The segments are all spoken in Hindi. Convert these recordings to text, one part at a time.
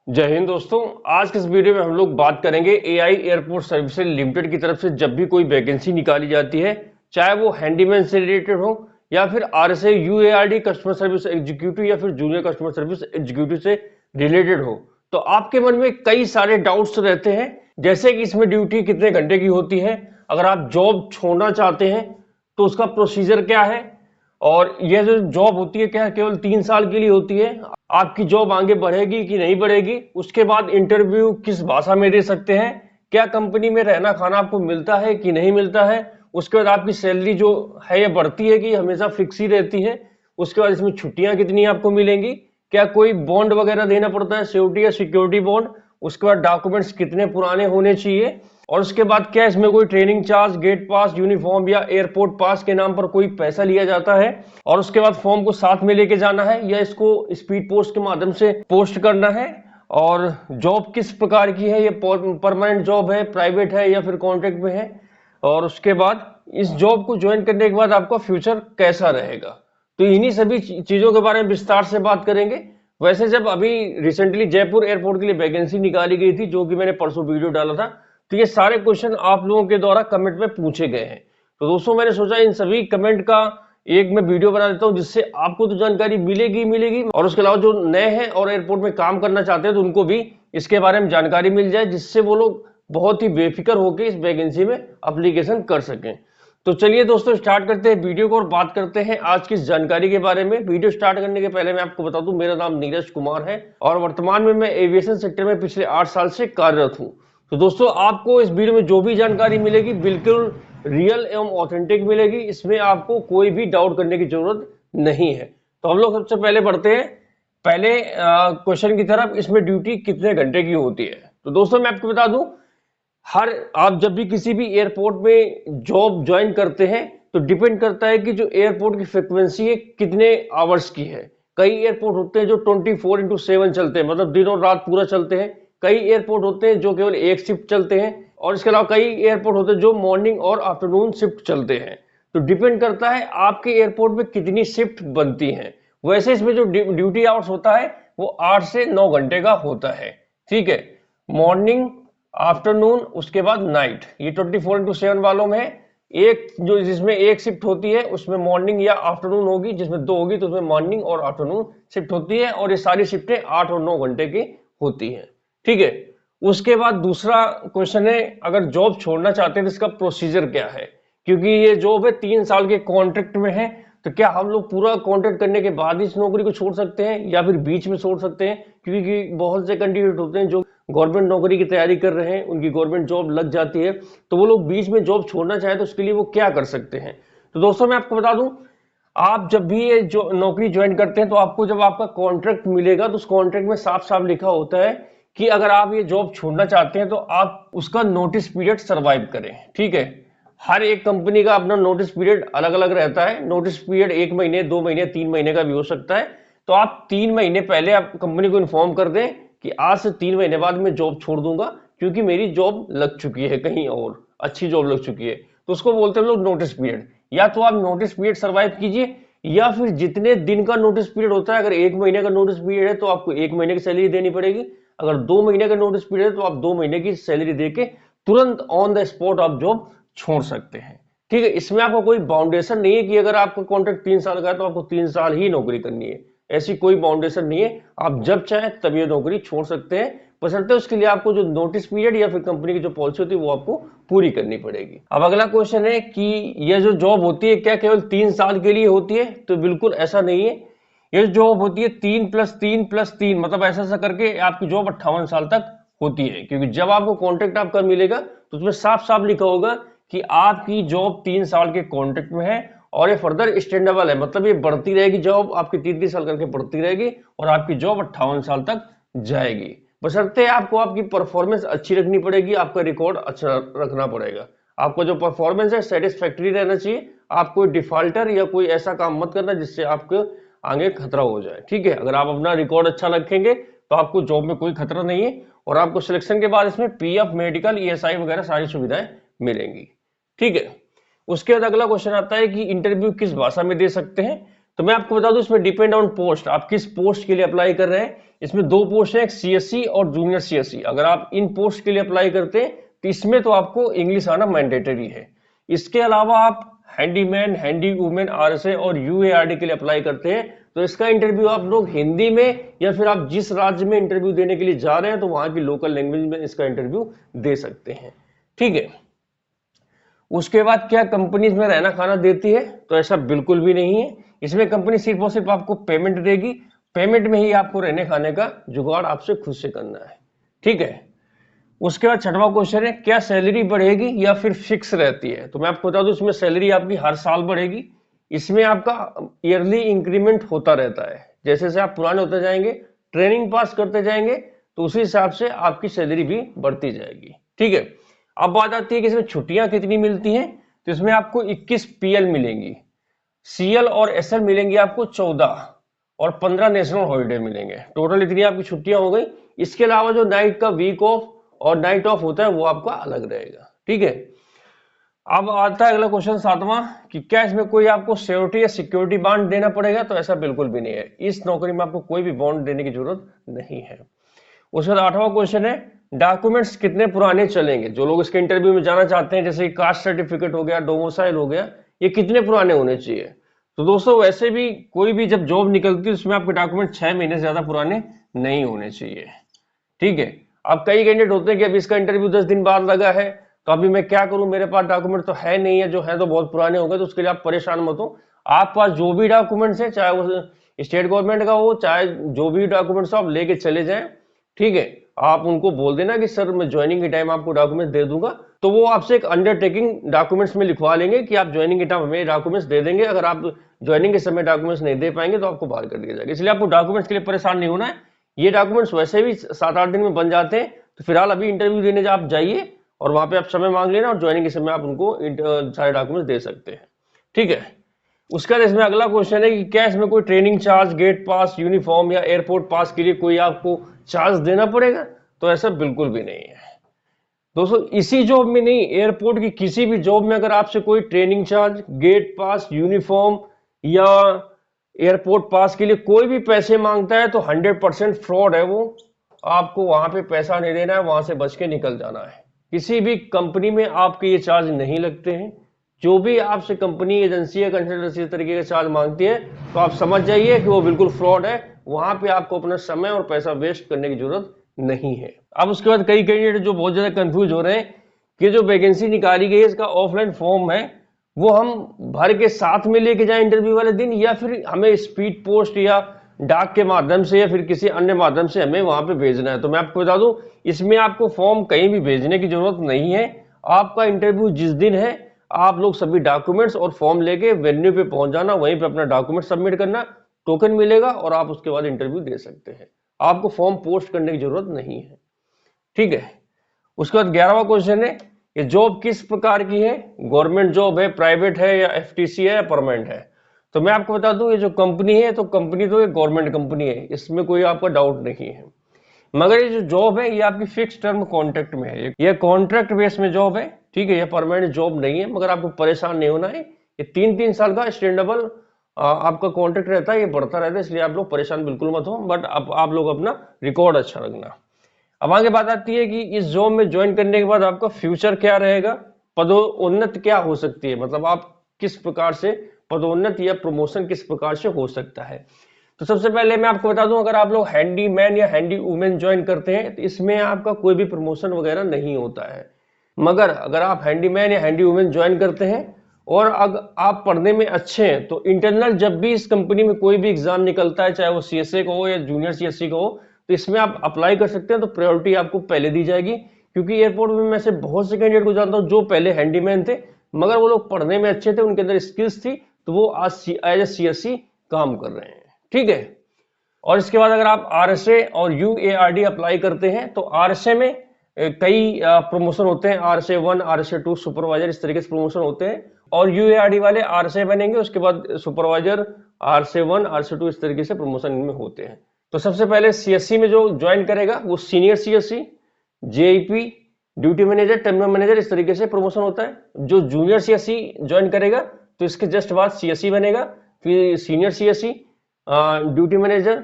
जय हिंद दोस्तों। आज के इस वीडियो में हम लोग बात करेंगे एआई एयरपोर्ट सर्विसेज लिमिटेड की तरफ से जब भी कोई वैकेंसी निकाली जाती है, चाहे वो हैंडीमैन से रिलेटेड हो या फिर आरएसए यूएआरडी कस्टमर सर्विस एग्जीक्यूटिव या फिर जूनियर कस्टमर सर्विस एग्जीक्यूटिव से रिलेटेड हो, तो आपके मन में कई सारे डाउट्स रहते हैं। जैसे कि इसमें ड्यूटी कितने घंटे की होती है, अगर आप जॉब छोड़ना चाहते हैं तो उसका प्रोसीजर क्या है, और यह जो जॉब होती है क्या केवल 3 साल के लिए होती है, आपकी जॉब आगे बढ़ेगी कि नहीं बढ़ेगी, उसके बाद इंटरव्यू किस भाषा में दे सकते हैं, क्या कंपनी में रहना खाना आपको मिलता है कि नहीं मिलता है, उसके बाद आपकी सैलरी जो है ये बढ़ती है कि हमेशा फिक्स ही रहती है, उसके बाद इसमें छुट्टियां कितनी आपको मिलेंगी, क्या कोई बॉन्ड वगैरह देना पड़ता है सिक्योरिटी या सिक्योरिटी बॉन्ड, उसके बाद डॉक्यूमेंट्स कितने पुराने होने चाहिए, और उसके बाद क्या इसमें कोई ट्रेनिंग चार्ज, गेट पास, यूनिफॉर्म या एयरपोर्ट पास के नाम पर कोई पैसा लिया जाता है, और उसके बाद फॉर्म को साथ में लेके जाना है या इसको स्पीड पोस्ट के माध्यम से पोस्ट करना है, और जॉब किस प्रकार की है, ये परमानेंट जॉब है, प्राइवेट है या फिर कॉन्ट्रैक्ट में है, और उसके बाद इस जॉब को ज्वाइन करने के बाद आपका फ्यूचर कैसा रहेगा। तो इन्हीं सभी चीजों के बारे में विस्तार से बात करेंगे। वैसे जब अभी रिसेंटली जयपुर एयरपोर्ट के लिए वैकेंसी निकाली गई थी, जो कि मैंने परसों वीडियो डाला था, तो ये सारे क्वेश्चन आप लोगों के द्वारा कमेंट में पूछे गए हैं। तो दोस्तों मैंने सोचा इन सभी कमेंट का एक मैं वीडियो बना देता हूं, जिससे आपको तो जानकारी मिलेगी मिलेगी, और उसके अलावा जो नए हैं और एयरपोर्ट में काम करना चाहते हैं तो उनको भी इसके बारे में जानकारी मिल जाए, जिससे वो लोग बहुत ही बेफिक्र होकर इस वैकेंसी में अप्लीकेशन कर सकें। तो चलिए दोस्तों स्टार्ट करते हैं वीडियो को और बात करते हैं आज की जानकारी के बारे में। वीडियो स्टार्ट करने के पहले मैं आपको बता दूं, मेरा नाम नीरज कुमार है और वर्तमान में मैं एविएशन सेक्टर में पिछले 8 साल से कार्यरत हूं। तो दोस्तों आपको इस वीडियो में जो भी जानकारी मिलेगी बिल्कुल रियल एवं ऑथेंटिक मिलेगी, इसमें आपको कोई भी डाउट करने की जरूरत नहीं है। तो हम लोग सबसे पहले बढ़ते हैं पहले क्वेश्चन की तरफ। इसमें ड्यूटी कितने घंटे की होती है? तो दोस्तों मैं आपको बता दूं, आप जब भी किसी भी एयरपोर्ट में जॉब ज्वाइन करते हैं तो डिपेंड करता है कि जो एयरपोर्ट की फ्रिक्वेंसी है कितने आवर्स की है। कई एयरपोर्ट होते हैं जो 24x7 चलते हैं, मतलब दिनों रात पूरा चलते हैं। कई एयरपोर्ट होते हैं जो केवल एक शिफ्ट चलते हैं, और इसके अलावा कई एयरपोर्ट होते हैं जो मॉर्निंग और आफ्टरनून शिफ्ट चलते हैं। तो डिपेंड करता है आपके एयरपोर्ट में कितनी शिफ्ट बनती हैं। वैसे इसमें जो ड्यूटी आवर्स होता है वो 8 से 9 घंटे का होता है। ठीक है, मॉर्निंग, आफ्टरनून, उसके बाद नाइट, ये 24x7 वालों में एक जो जिसमें एक शिफ्ट होती है उसमें मॉर्निंग या आफ्टरनून होगी, जिसमें 2 होगी तो उसमें मॉर्निंग और आफ्टरनून शिफ्ट होती है, और ये सारी शिफ्टें 8 और 9 घंटे की होती हैं। ठीक है, उसके बाद दूसरा क्वेश्चन है, अगर जॉब छोड़ना चाहते हैं तो इसका प्रोसीजर क्या है। क्योंकि ये जॉब है 3 साल के कॉन्ट्रैक्ट में है, तो क्या हम लोग पूरा कॉन्ट्रैक्ट करने के बाद इस नौकरी को छोड़ सकते हैं या फिर बीच में छोड़ सकते हैं? क्योंकि बहुत से कैंडिडेट होते हैं जो गवर्नमेंट नौकरी की तैयारी कर रहे हैं, उनकी गवर्नमेंट जॉब लग जाती है, तो वो लोग बीच में जॉब छोड़ना चाहे तो उसके लिए वो क्या कर सकते हैं। तो दोस्तों मैं आपको बता दूं, आप जब भी ये जो नौकरी ज्वाइन करते हैं तो आपको जब आपका कॉन्ट्रैक्ट मिलेगा तो उस कॉन्ट्रैक्ट में साफ साफ लिखा होता है कि अगर आप ये जॉब छोड़ना चाहते हैं तो आप उसका नोटिस पीरियड सर्वाइव करें। ठीक है, हर एक कंपनी का अपना नोटिस पीरियड अलग अलग रहता है। नोटिस पीरियड 1 महीने, 2 महीने, 3 महीने का भी हो सकता है। तो आप 3 महीने पहले आप कंपनी को इन्फॉर्म कर दें कि आज से 3 महीने बाद मैं जॉब छोड़ दूंगा, क्योंकि मेरी जॉब लग चुकी है, कहीं और अच्छी जॉब लग चुकी है। तो उसको बोलते हैं लोग नोटिस पीरियड। या तो आप नोटिस पीरियड सर्वाइव कीजिए, या फिर जितने दिन का नोटिस पीरियड होता है, अगर 1 महीने का नोटिस पीरियड है तो आपको 1 महीने की सैलरी देनी पड़ेगी। अगर 2 महीने का नोटिस पीरियड है तो आप 2 महीने की सैलरी देके तुरंत ऑन द स्पॉट आप जॉब छोड़ सकते हैं। ठीक है, इसमें आपको कोई बाउंडेशन नहीं है कि अगर आपका कॉन्ट्रैक्ट 3 साल का है तो आपको 3 साल ही नौकरी करनी है। ऐसी कोई बाउंडेशन नहीं है, आप जब चाहे तब ये नौकरी छोड़ सकते हैं, बशर्ते उसके लिए आपको जो नोटिस पीरियड या फिर कंपनी की जो पॉलिसी होती है वो आपको पूरी करनी पड़ेगी। अब अगला क्वेश्चन है कि यह जो जॉब होती है क्या केवल 3 साल के लिए होती है? तो बिल्कुल ऐसा नहीं है। ये जॉब होती है 3+3+3, मतलब ऐसा ऐसा करके आपकी जॉब 58 साल तक होती है। क्योंकि जब आपको कॉन्ट्रैक्ट आपका मिलेगा तो उसमें साफ साफ लिखा होगा कि आपकी जॉब 3 साल के कॉन्ट्रैक्ट में है, और ये फर्दर एक्सटेंडेबल है, मतलब ये बढ़ती रहेगी, जॉब आपकी 3 साल करके बढ़ती रहेगी और आपकी जॉब 58 साल तक जाएगी। बशर्ते आपको आपकी परफॉर्मेंस अच्छी रखनी पड़ेगी, आपका रिकॉर्ड अच्छा रखना पड़ेगा। आपका जो परफॉर्मेंस है सेटिस्फैक्टरी रहना चाहिए। आप कोई डिफॉल्टर या कोई ऐसा काम मत करना जिससे आपको आगे खतरा हो जाए। ठीक है, अगर आप अपना रिकॉर्ड अच्छा रखेंगे तो आपको जॉब में कोई खतरा नहीं है, और आपको सिलेक्शन के बाद इसमें पीएफ, मेडिकल, ईएसआई वगैरह सारी सुविधाएं मिलेंगी। ठीक है, उसके बाद अगला क्वेश्चन आता है कि इंटरव्यू किस भाषा में दे सकते हैं? तो मैं आपको बता दूं इसमें डिपेंड ऑन पोस्ट, आप किस पोस्ट के लिए अप्लाई कर रहे हैं। इसमें दो पोस्ट है, एक सीएससी और जूनियर सीएससी। अगर आप इन पोस्ट के लिए अप्लाई करते हैं तो इसमें तो आपको इंग्लिश आना मैंडेटरी है। इसके अलावा आप हैंडीमैन, हैंडी वुमेन, आरएसए और यूएआरडी के लिए अप्लाई करते हैं तो इसका इंटरव्यू आप लोग हिंदी में या फिर आप जिस राज्य में इंटरव्यू देने के लिए जा रहे हैं तो वहां की लोकल लैंग्वेज में इसका इंटरव्यू दे सकते हैं। ठीक है। उसके बाद क्या कंपनी इसमें रहना खाना देती है? तो ऐसा बिल्कुल भी नहीं है। इसमें कंपनी सिर्फ और सिर्फ आपको पेमेंट देगी, पेमेंट में ही आपको रहने खाने का जुगाड़ आपसे खुद से करना है। ठीक है। उसके बाद छठवां क्वेश्चन है, क्या सैलरी बढ़ेगी या फिर फिक्स रहती है? तो मैं आपको बता दूं इसमें सैलरी आपकी हर साल बढ़ेगी। इसमें आपका ईयरली इंक्रीमेंट होता रहता है। जैसे जैसे आप पुराने होते जाएंगे, ट्रेनिंग पास करते जाएंगे तो उसी हिसाब से आपकी सैलरी भी बढ़ती जाएगी। ठीक है। अब बात आती है कि इसमें छुट्टियां कितनी मिलती हैं। तो इसमें आपको 21 पीएल मिलेंगी, सीएल और एसएल मिलेंगी आपको 14 और 15 नेशनल हॉलिडे मिलेंगे। टोटल इतनी आपकी छुट्टियां हो गई। इसके अलावा जो नाइट का वीक ऑफ और नाइट ऑफ होता है वो आपका अलग रहेगा। ठीक है। अब आता है अगला क्वेश्चन सातवां कि क्या इसमें कोई आपको श्योरिटी या सिक्योरिटी बॉन्ड देना पड़ेगा? तो ऐसा बिल्कुल भी नहीं है। इस नौकरी में आपको कोई भी बॉन्ड देने की जरूरत नहीं है। उसके बाद आठवां क्वेश्चन है, डॉक्यूमेंट्स कितने पुराने चलेंगे? जो लोग इसके इंटरव्यू में जाना चाहते हैं, जैसे कास्ट सर्टिफिकेट हो गया, डोमिसाइल हो गया, ये कितने पुराने होने चाहिए? तो दोस्तों वैसे भी कोई भी जब जॉब निकलती है उसमें आपके डॉक्यूमेंट 6 महीने से ज्यादा पुराने नहीं होने चाहिए। ठीक है। अब कई कैंडिडेट होते हैं कि अब इसका इंटरव्यू 10 दिन बाद लगा है तो अभी मैं क्या करूं, मेरे पास डॉक्यूमेंट तो है नहीं है, जो है तो बहुत पुराने हो गए। तो उसके लिए आप परेशान मत हो। आप पास जो भी डॉक्यूमेंट्स है, चाहे वो स्टेट गवर्नमेंट का हो, चाहे जो भी डॉक्यूमेंट्स हो, आप लेके चले जाएं। ठीक है। आप उनको बोल देना कि सर मैं ज्वाइनिंग के टाइम आपको डॉक्यूमेंट्स दे दूंगा, तो वो आपसे एक अंडरटेकिंग डॉक्यूमेंट्स में लिखवा लेंगे कि आप ज्वाइनिंग के टाइम हमें डॉक्यूमेंट्स दे देंगे। अगर आप ज्वाइनिंग के समय डॉक्यूमेंट्स नहीं दे पाएंगे तो आपको बाहर कर दिया जाएगा। इसलिए आपको डॉक्यूमेंट्स के लिए परेशान नहीं होना है। ये डॉक्यूमेंट्स वैसे भी 7-8 दिन में बन जाते हैं। तो फिलहाल अभी इंटरव्यू देने आप जाइए और वहां पे आप समय मांग लेना और ज्वाइनिंग के समय आप उनको सारे डॉक्यूमेंट्स दे सकते हैं। ठीक है। उसके बाद इसमें अगला क्वेश्चन है कि क्या इसमें कोई ट्रेनिंग चार्ज, गेट पास, यूनिफॉर्म या एयरपोर्ट पास के लिए कोई आपको चार्ज देना पड़ेगा? तो ऐसा बिल्कुल भी नहीं है दोस्तों। इसी जॉब में नहीं, एयरपोर्ट की किसी भी जॉब में अगर आपसे कोई ट्रेनिंग चार्ज, गेट पास, यूनिफॉर्म या एयरपोर्ट पास के लिए कोई भी पैसे मांगता है तो 100% फ्रॉड है वो। आपको वहां पे पैसा नहीं देना है, वहां से बच के निकल जाना है। किसी भी कंपनी में आपके ये चार्ज नहीं लगते हैं। जो भी आपसे कंपनी, एजेंसी या कंसल्टेंसी इस तरीके का चार्ज मांगती है तो आप समझ जाइए कि वो बिल्कुल फ्रॉड है। वहां पे आपको अपना समय और पैसा वेस्ट करने की जरूरत नहीं है। अब उसके बाद कई कैंडिडेट जो बहुत ज्यादा कंफ्यूज हो रहे हैं कि जो वैकेंसी निकाली गई है इसका ऑफलाइन फॉर्म है वो हम भर के साथ में लेके जाएं इंटरव्यू वाले दिन, या फिर हमें स्पीड पोस्ट या डाक के माध्यम से या फिर किसी अन्य माध्यम से हमें वहां पे भेजना है। तो मैं आपको बता दूं इसमें आपको फॉर्म कहीं भी भेजने की जरूरत नहीं है। आपका इंटरव्यू जिस दिन है आप लोग सभी डॉक्यूमेंट्स और फॉर्म लेके वेन्यू पे पहुंच जाना, वहीं पे अपना डॉक्यूमेंट सबमिट करना, टोकन मिलेगा और आप उसके बाद इंटरव्यू दे सकते हैं। आपको फॉर्म पोस्ट करने की जरूरत नहीं है। ठीक है। उसके बाद 11वां क्वेश्चन है, ये जॉब किस प्रकार की है? गवर्नमेंट जॉब है, प्राइवेट है, या एफटीसी है, या परमानेंट है? तो मैं आपको बता दूं ये जो कंपनी है तो कंपनी तो ये गवर्नमेंट कंपनी है, इसमें कोई आपका डाउट नहीं है। मगर ये जो जॉब है ये आपकी फिक्स टर्म कॉन्ट्रैक्ट में है, ये कॉन्ट्रैक्ट बेस में जॉब है। ठीक है। ये परमानेंट जॉब नहीं है। मगर आपको परेशान नहीं होना है। ये 3-3 साल का स्टैंडेबल आपका कॉन्ट्रैक्ट रहता है, ये बढ़ता रहता है, इसलिए आप लोग परेशान बिल्कुल मत हो। बट अब आप लोग अपना रिकॉर्ड अच्छा रखना। अब आगे बात आती है कि इस जॉब में ज्वाइन करने के बाद आपका फ्यूचर क्या रहेगा, पदोन्नति क्या हो सकती है, मतलब आप किस प्रकार से पदोन्नति या प्रमोशन किस प्रकार से हो सकता है। तो सबसे पहले मैं आपको बता दूं अगर आप लोग हैंडी मैन या हैंडी वुमेन ज्वाइन करते हैं तो इसमें आपका कोई भी प्रमोशन वगैरह नहीं होता है। मगर अगर आप हैंडी मैन या हैंडी वुमेन ज्वाइन करते हैं और अगर आप पढ़ने में अच्छे हैं तो इंटरनल जब भी इस कंपनी में कोई भी एग्जाम निकलता है, चाहे वो सीएसए का हो या जूनियर सीएससी का हो, तो इसमें आप अप्लाई कर सकते हैं। तो प्रायोरिटी आपको पहले दी जाएगी, क्योंकि एयरपोर्ट में मैं से बहुत से कैंडिडेट को जानता हूं जो पहले हैंडीमैन थे मगर वो लोग पढ़ने में अच्छे थे, उनके अंदर स्किल्स थी, तो वो आज एज ए सीएससी काम कर रहे हैं। ठीक है। और इसके बाद अगर आप आरएसए और यूएआरडी अप्लाई करते हैं तो आरएसए में कई प्रमोशन होते हैं, आरएसए 1, आरएसए 2 सुपरवाइजर, इस तरीके से प्रमोशन होते हैं। और यूएआरडी वाले आरएसए बनेंगे, उसके बाद सुपरवाइजर, आरएसए 1, आरएसए 2, इस तरीके से प्रमोशन इनमें होते हैं। तो सबसे पहले सीएससी में जो ज्वाइन करेगा वो senior CSC, JEP, duty manager, terminal manager, इस तरीके से प्रमोशन होता है। जो जूनियर सीएससी ज्वाइन करेगा तो इसके जस्ट बाद सीएससी बनेगा, फिर सीनियर सीएससी, ड्यूटी मैनेजर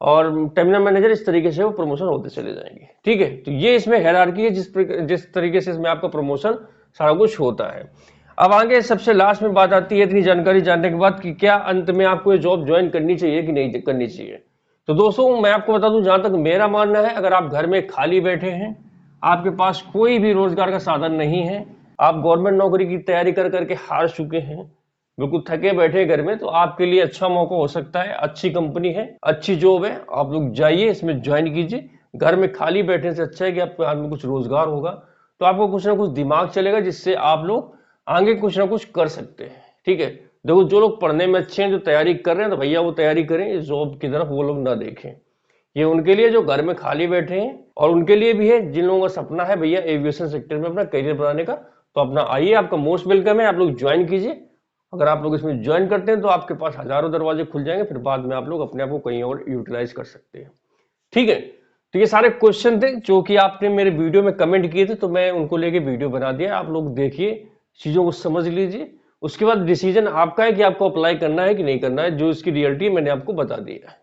और टर्मिनल मैनेजर, इस तरीके से वो प्रमोशन होते चले जाएंगे। ठीक है, तो ये इसमें हायरार्की है जिस तरीके से इसमें आपका प्रमोशन सारा कुछ होता है। अब आगे सबसे लास्ट में बात आती है इतनी जानकारी जानने के बाद कि क्या अंत में आपको ये जॉब ज्वाइन करनी चाहिए कि नहीं करनी चाहिए। तो दोस्तों मैं आपको बता दूं, जहां तक मेरा मानना है, अगर आप घर में खाली बैठे हैं, आपके पास कोई भी रोजगार का साधन नहीं है, आप गवर्नमेंट नौकरी की तैयारी कर करके हार चुके हैं, बिल्कुल थके बैठे घर में, तो आपके लिए अच्छा मौका हो सकता है। अच्छी कंपनी है, अच्छी जॉब है, आप लोग जाइए, इसमें ज्वाइन कीजिए। घर में खाली बैठने से अच्छा है कि आपके हाथ में कुछ रोजगार होगा, तो आपको कुछ ना कुछ दिमाग चलेगा, जिससे आप लोग आगे कुछ ना कुछ कर सकते हैं। ठीक है, देखो जो लोग पढ़ने में अच्छे हैं, जो तैयारी कर रहे हैं, तो भैया वो तैयारी करें, इस जॉब की तरफ वो लोग ना देखें। ये उनके लिए जो घर में खाली बैठे हैं, और उनके लिए भी है जिन लोगों का सपना है भैया एविएशन सेक्टर में अपना करियर बनाने का, तो अपना आइए, आपका मोस्ट वेलकम है, आप लोग ज्वाइन कीजिए। अगर आप लोग इसमें ज्वाइन करते हैं तो आपके पास हजारों दरवाजे खुल जाएंगे, फिर बाद में आप लोग अपने आप को कहीं और यूटिलाइज कर सकते हैं। ठीक है, तो ये सारे क्वेश्चन थे जो कि आपने मेरे वीडियो में कमेंट किए थे, तो मैं उनको लेके वीडियो बना दिया। आप लोग देखिए, चीजों को समझ लीजिए, उसके बाद डिसीजन आपका है कि आपको अप्लाई करना है कि नहीं करना है। जो इसकी रियलिटी मैंने आपको बता दी है।